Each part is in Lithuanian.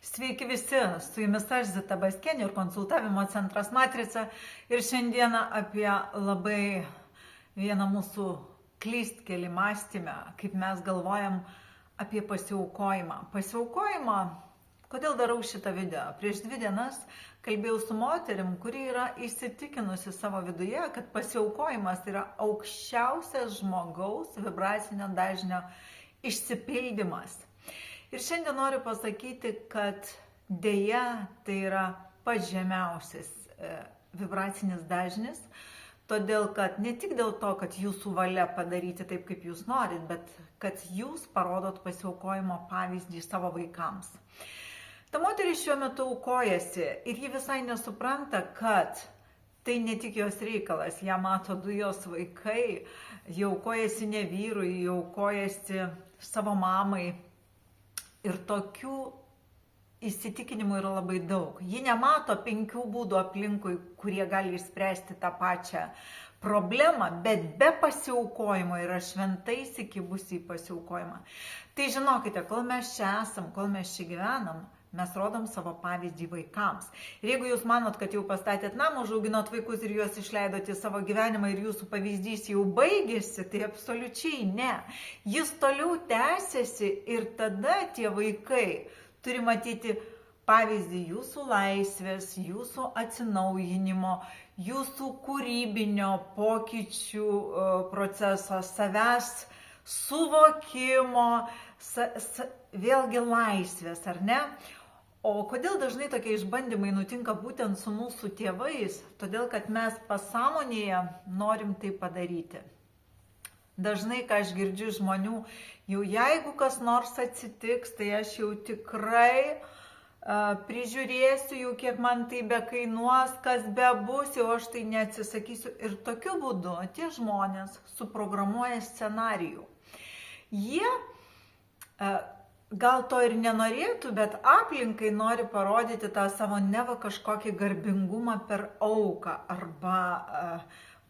Sveiki visi, su jumis aš Zita Baskienė ir konsultavimo centras Matrica. Ir šiandieną apie labai vieną mūsų klystkelį mąstymę, kaip mes galvojam apie pasiaukojimą. Pasiaukojimą, kodėl darau šitą video? Prieš 2 dienas kalbėjau su moterim, kuri yra įsitikinusi savo viduje, kad pasiaukojimas yra aukščiausias žmogaus vibracinio dažnio išsipildymas. Ir šiandien noriu pasakyti, kad dėja tai yra pats žemiausias vibracinis dažnis, todėl kad ne tik dėl to, kad jūsų valia padaryti taip, kaip jūs norit, bet kad jūs parodot pasiaukojimo pavyzdį savo vaikams. Ta moteris šiuo metu aukojasi ir ji visai nesupranta, kad tai ne tik jos reikalas, ją mato 2 jos vaikai, ji aukojasi ne vyrui, ji aukojasi savo mamai. Ir tokių įsitikinimų yra labai daug. Ji nemato 5 būdų aplinkui, kurie gali išspręsti tą pačią problemą, bet be pasiaukojimo yra šventai įsikibusi į pasiaukojimą. Tai žinokite, kol mes čia esam, kol mes čia gyvenam, mes rodom savo pavyzdį vaikams. Ir jeigu jūs manot, kad jau pastatėt namą, užauginot vaikus ir juos išleidote į savo gyvenimą ir jūsų pavyzdys jau baigėsi, tai absoliučiai ne. Jis toliau tęsiasi ir tada tie vaikai turi matyti pavyzdį jūsų laisvės, jūsų atsinaujinimo, jūsų kūrybinio pokyčių proceso, savęs suvokimo, vėlgi laisvės, ar ne? O kodėl dažnai tokie išbandymai nutinka būtent su mūsų tėvais? Todėl, kad mes pasąmonėje norim tai padaryti. Dažnai, ką aš girdžiu žmonių, jau jeigu kas nors atsitiks, tai aš jau tikrai prižiūrėsiu, jau kiek man tai bekainuos, kas bebus, jau aš tai neatsisakysiu. Ir tokiu būdu tie žmonės suprogramuoja scenarijų. Jie gal to ir nenorėtų, bet aplinkai nori parodyti tą savo neva kažkokį garbingumą per auką arba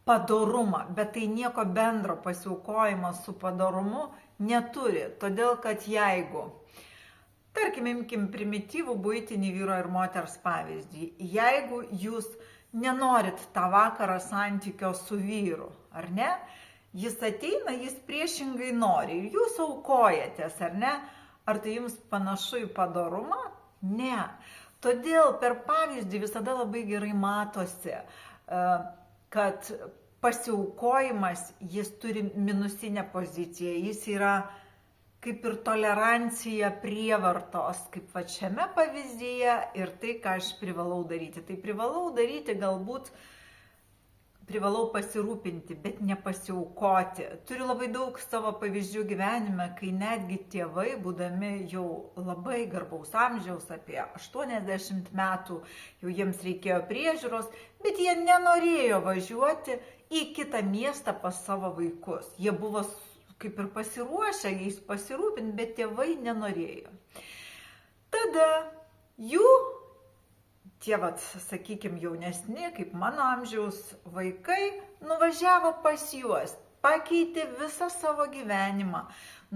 padorumą, bet tai nieko bendro pasiaukojimas su padorumu neturi, todėl kad jeigu, tarkim, imkim primityvų buitinį vyro ir moters pavyzdį, jeigu jūs nenorit tą vakarą santykio su vyru, ar ne, jis ateina, jis priešingai nori ir jūs aukojatės, ar ne? Ar tai jums panašu į padorumą? Ne. Todėl per pavyzdį visada labai gerai matosi, kad pasiaukojimas, jis turi minusinę poziciją, jis yra kaip ir tolerancija prievartos, kaip va šiame pavyzdyje ir tai, ką aš privalau daryti. Tai privalau daryti galbūt, privalau pasirūpinti, bet nepasiaukoti. Turiu labai daug savo pavyzdžių gyvenime, kai netgi tėvai, būdami jau labai garbaus amžiaus, apie 80 metų, jau jiems reikėjo priežiūros, bet jie nenorėjo važiuoti į kitą miestą pas savo vaikus. Jie buvo kaip ir pasiruošę jais pasirūpinti, bet tėvai nenorėjo. Tada tie, sakykime, jaunesni, kaip mano amžiaus vaikai, nuvažiavo pas juos, pakeitė visą savo gyvenimą,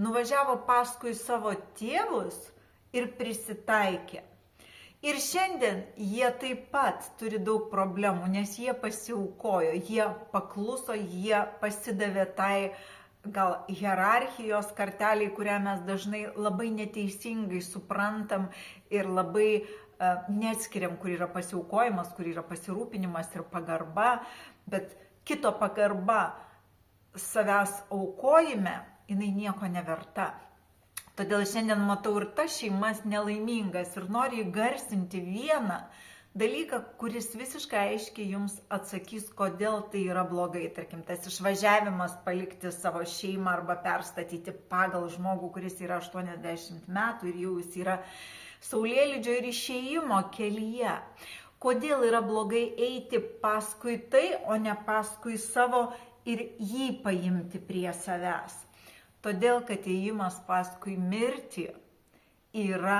nuvažiavo paskui savo tėvus ir prisitaikė. Ir šiandien jie taip pat turi daug problemų, nes jie pasiaukojo, jie pakluso, jie pasidavė tai gal hierarchijos karteliai, kurią mes dažnai labai neteisingai suprantam ir labai neatskiriam, kur yra pasiaukojimas, kur yra pasirūpinimas ir pagarba, bet kito pagarba savęs aukojime, jinai nieko neverta. Todėl šiandien matau ir tas šeimas nelaimingas ir noriu įgarsinti vieną dalyką, kuris visiškai aiškiai jums atsakys, kodėl tai yra blogai. Tarkim, tas išvažiavimas palikti savo šeimą arba perstatyti pagal žmogų, kuris yra 80 metų ir jau jis yra saulėlydžio ir išėjimo kelyje. Kodėl yra blogai eiti paskui tai, o ne paskui savo ir jį paimti prie savęs? Todėl, kad ėjimas paskui mirtį yra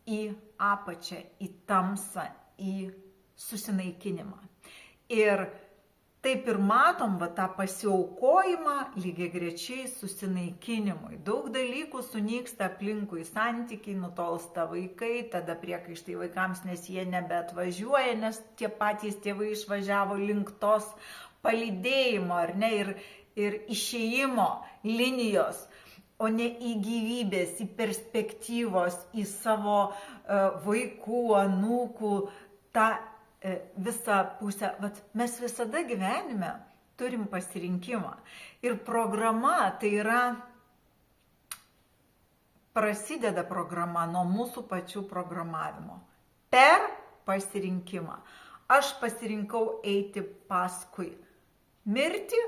į apačią, į tamsą, į susinaikinimą. Ir taip ir matom tą pasiaukojimą lygiai grečiai susinaikinimui. Daug dalykų sunyksta aplinkui, santykiai, nutolsta vaikai, tada priekaištai vaikams, nes jie nebeatvažiuoja, nes tie patys tėvai išvažiavo link tos palydėjimo, ar ne, ir išėjimo linijos, o ne į gyvybės, į perspektyvos, į savo vaikų, anūkų, tą visą pusę. Mes visada gyvenime turim pasirinkimą. Ir programa tai yra, prasideda programa nuo mūsų pačių programavimo. Per pasirinkimą. Aš pasirinkau eiti paskui mirtį.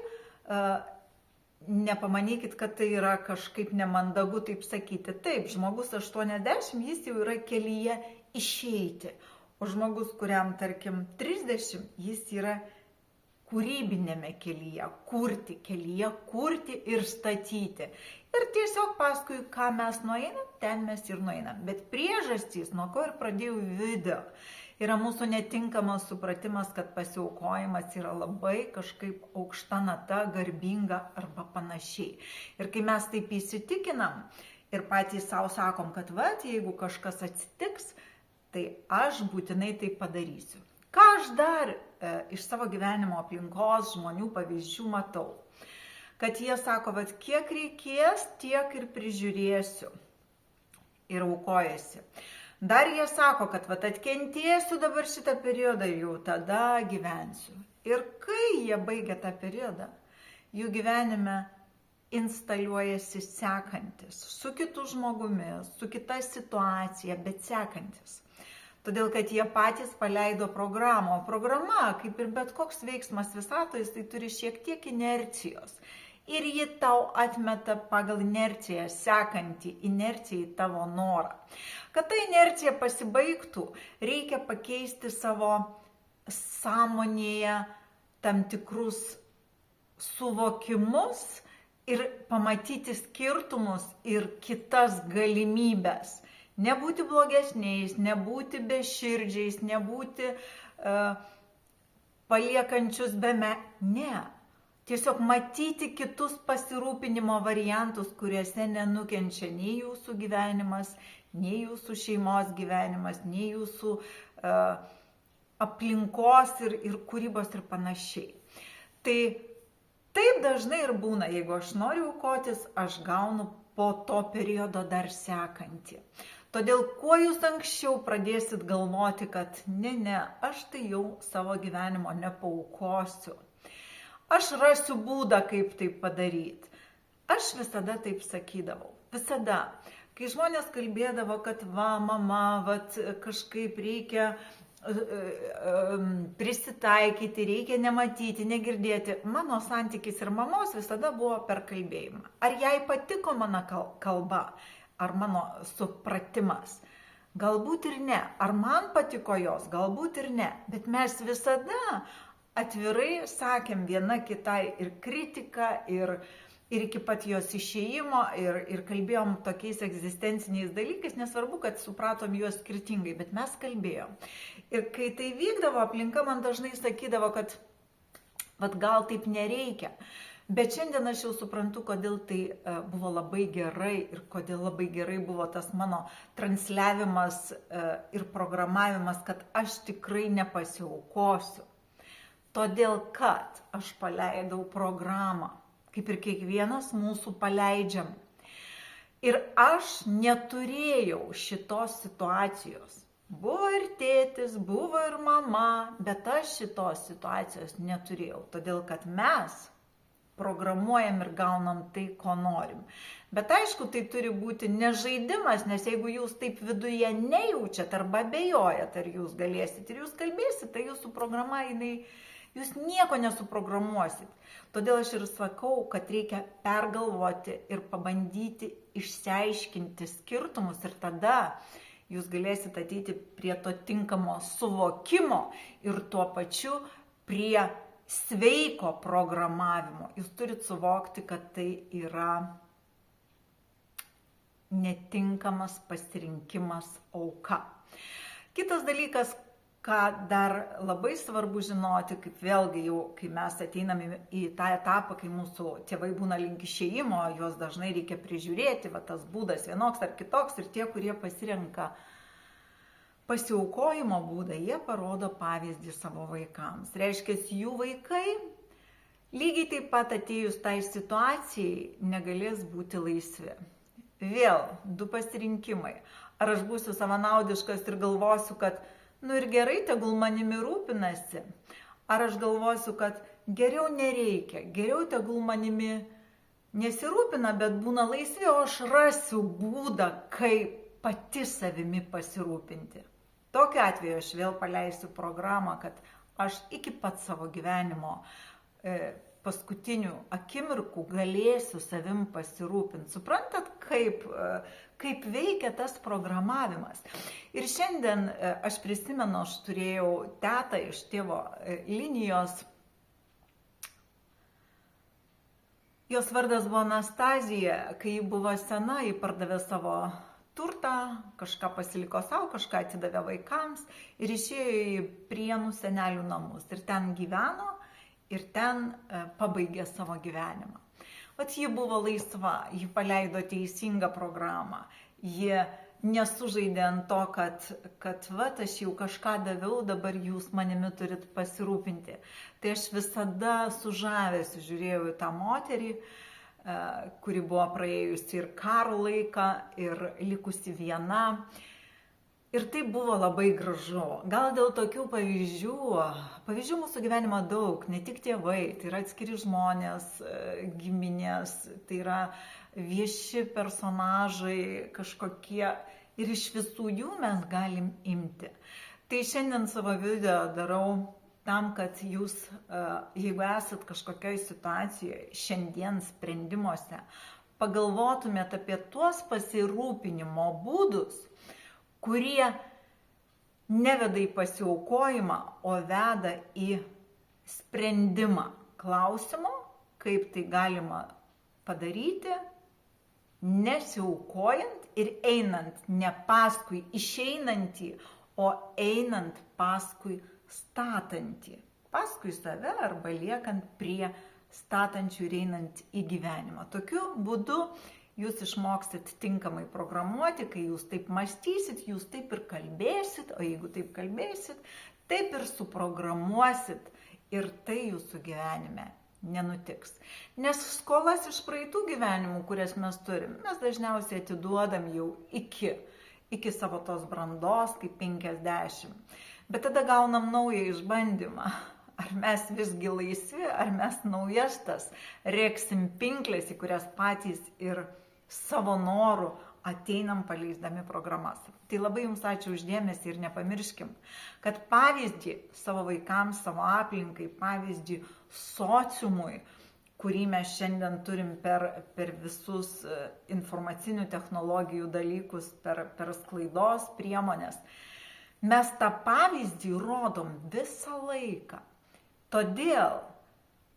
Nepamanykit, kad tai yra kažkaip nemandagu taip sakyti. Taip, žmogus 80, jis jau yra kelyje išeiti. O žmogus, kuriam, tarkim, 30, jis yra kūrybinėme kelyje, kurti ir statyti. Ir tiesiog paskui, ką mes nueinam, ten mes ir nueinam. Bet priežastys, nuo ko ir pradėjau video, yra mūsų netinkamas supratimas, kad pasiaukojimas yra labai kažkaip aukšta nata, garbinga arba panašiai. Ir kai mes taip įsitikinam ir patys savo sakom, kad jeigu kažkas atsitiks, tai aš būtinai tai padarysiu. Ką aš dar iš savo gyvenimo aplinkos žmonių pavyzdžių matau? Kad jie sako, kiek reikės, tiek ir prižiūrėsiu. Ir aukojasi. Dar jie sako, kad atkentėsiu dabar šitą periodą ir jau tada gyvensiu. Ir kai jie baigia tą periodą, jų gyvenime instaliuojasi sekantis, su kitu žmogumi, su kita situacija, bet sekantis. Todėl, kad jie patys paleido programą. O programa, kaip ir bet koks veiksmas visatoje, tai turi šiek tiek inercijos. Ir ji tau atmeta pagal inerciją, sekantį inerciją į tavo norą. Kad ta inercija pasibaigtų, reikia pakeisti savo sąmonėje tam tikrus suvokimus ir pamatyti skirtumus ir kitas galimybės. Nebūti blogesniais, nebūti beširdžiais, nebūti paliekančius ne. Tiesiog matyti kitus pasirūpinimo variantus, kuriuose nenukenčia nei jūsų gyvenimas, nei jūsų šeimos gyvenimas, nei jūsų aplinkos ir kūrybos ir panašiai. Tai taip dažnai ir būna, jeigu aš noriu aukotis, aš gaunu po to periodo dar sekantį. Todėl kuo jūs anksčiau pradėsit galvoti, kad ne, aš tai jau savo gyvenimo nepaaukosiu. Aš rasiu būdą, kaip tai padaryti. Aš visada taip sakydavau. Visada. Kai žmonės kalbėdavo, kad mama, kažkaip reikia prisitaikyti, reikia nematyti, negirdėti. Mano santykis ir mamos visada buvo per kalbėjimą. Ar jai patiko mano kalba, ar mano supratimas? Galbūt ir ne. Ar man patiko jos? Galbūt ir ne. Bet mes visada atvirai sakėm viena kitai ir kritiką, ir iki pat jos išėjimo, ir kalbėjom tokiais egzistenciniais dalykais, nesvarbu, kad supratom juos skirtingai, bet mes kalbėjom. Ir kai tai vykdavo, aplinka man dažnai sakydavo, kad gal taip nereikia. Bet šiandien aš jau suprantu, kodėl tai buvo labai gerai ir kodėl labai gerai buvo tas mano transliavimas ir programavimas, kad aš tikrai nepasiaukosiu. Todėl, kad aš paleidau programą, kaip ir kiekvienas mūsų paleidžiam. Ir aš neturėjau šitos situacijos. Buvo ir tėtis, buvo ir mama, bet aš šitos situacijos neturėjau. Todėl, kad mes programuojam ir gaunam tai, ko norim. Bet aišku, tai turi būti ne žaidimas, nes jeigu jūs taip viduje nejaučiat arba abejojat, ar jūs galėsit ir jūs kalbėsit, tai jūsų programa, jūs nieko nesuprogramuosit. Todėl aš ir sakau, kad reikia pergalvoti ir pabandyti išsiaiškinti skirtumus ir tada jūs galėsit ateiti prie to tinkamo suvokimo ir tuo pačiu prie sveiko programavimo. Jūs turit suvokti, kad tai yra netinkamas pasirinkimas auka. Kitas dalykas, Ką dar labai svarbu žinoti, kaip vėlgi jau, kai mes ateiname į tą etapą, kai mūsų tėvai būna link išėjimo, juos dažnai reikia prižiūrėti, va tas būdas vienoks ar kitoks, ir tie, kurie pasirenka pasiaukojimo būdą, jie parodo pavyzdį savo vaikams. Reiškia, jų vaikai lygiai taip pat atėjus tai situacijai negalės būti laisvi. Vėl du pasirinkimai. Ar aš būsiu savanaudiškas ir galvosiu, kad ir gerai, tegul manimi rūpinasi. Ar aš galvosiu, kad geriau nereikia, geriau tegul manimi nesirūpina, bet būna laisvi, o aš rasiu būdą, kaip pati savimi pasirūpinti. Tokiu atveju aš vėl paleisiu programą, kad aš iki pat savo gyvenimo paskutinių akimirkų galėsiu savim pasirūpinti. Suprantat, kaip veikia tas programavimas. Ir šiandien aš prisimenu, aš turėjau tetą iš tėvo linijos. Jos vardas buvo Anastazija. Kai ji buvo sena, ji pardavė savo turtą, kažką pasiliko savo, kažką atidavė vaikams ir išėjo į Prienų senelių namus. Ir ten gyveno. Ir ten pabaigė savo gyvenimą. Vat ji buvo laisva, ji paleido teisingą programą, ji nesužaidė ant to, kad vat aš jau kažką daviau, dabar jūs manimi turit pasirūpinti. Tai aš visada su žavesiu žiūrėjau į tą moterį, kuri buvo praėjusi ir karo laiką, ir likusi viena. Ir tai buvo labai gražu. Gal dėl tokių pavyzdžių mūsų gyvenimo daug, ne tik tėvai, tai yra atskiri žmonės, giminės, tai yra vieši personažai kažkokie ir iš visų jų mes galim imti. Tai šiandien savo video darau tam, kad jūs, jeigu esat kažkokioj situacijoje, šiandien sprendimuose, pagalvotumėt apie tuos pasirūpinimo būdus, kurie neveda į pasiaukojimą, o veda į sprendimą klausimo, kaip tai galima padaryti, nesiaukojant ir einant ne paskui išeinantį, o einant paskui statantį. Paskui save arba liekant prie statančių ir einant į gyvenimą. Tokiu būdu jūs išmoksit tinkamai programuoti, kai jūs taip mąstysit, jūs taip ir kalbėsit, o jeigu taip kalbėsit, taip ir suprogramuosit ir tai jūsų gyvenime nenutiks. Nes skolas iš praeitų gyvenimų, kurias mes turim, mes dažniausiai atiduodam jau iki savo tos brandos, kaip 50. Bet tada gaunam naują išbandymą. Ar mes visgi laisvi, ar mes naujas tas rėksim pinklės, į kurias patys ir savo norų ateinam paleisdami programas. Tai labai jums ačiū uždėmesį ir nepamirškim, kad pavyzdį savo vaikams, savo aplinkai, pavyzdį sociumui, kurį mes šiandien turim per visus informacinių technologijų dalykus, per sklaidos priemonės, mes tą pavyzdį rodom visą laiką. Todėl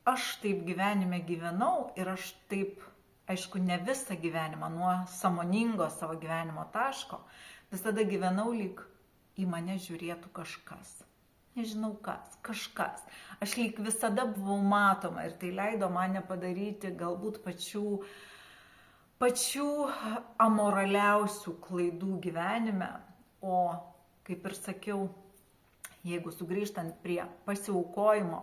aš taip gyvenime gyvenau ir aš taip, aišku, ne visą gyvenimą, nuo sąmoningo savo gyvenimo taško, visada gyvenau lyg į mane žiūrėtų kažkas. Nežinau kas, kažkas. Aš lyg visada buvau matoma ir tai leido man nepadaryti galbūt pačių amoraliausių klaidų gyvenime. O, kaip ir sakiau, jeigu sugrįžtant prie pasiaukojimo,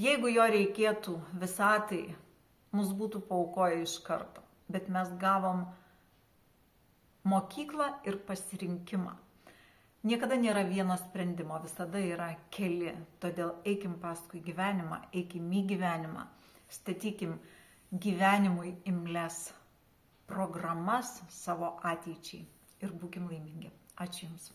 jeigu jo reikėtų visatai, mus būtų paaukoję iš karto, bet mes gavom mokyklą ir pasirinkimą. Niekada nėra vieno sprendimo, visada yra keli. Todėl eikim paskui gyvenimą, eikim į gyvenimą, statykim gyvenimui imles programas savo ateičiai ir būkim laimingi. Ačiū Jums.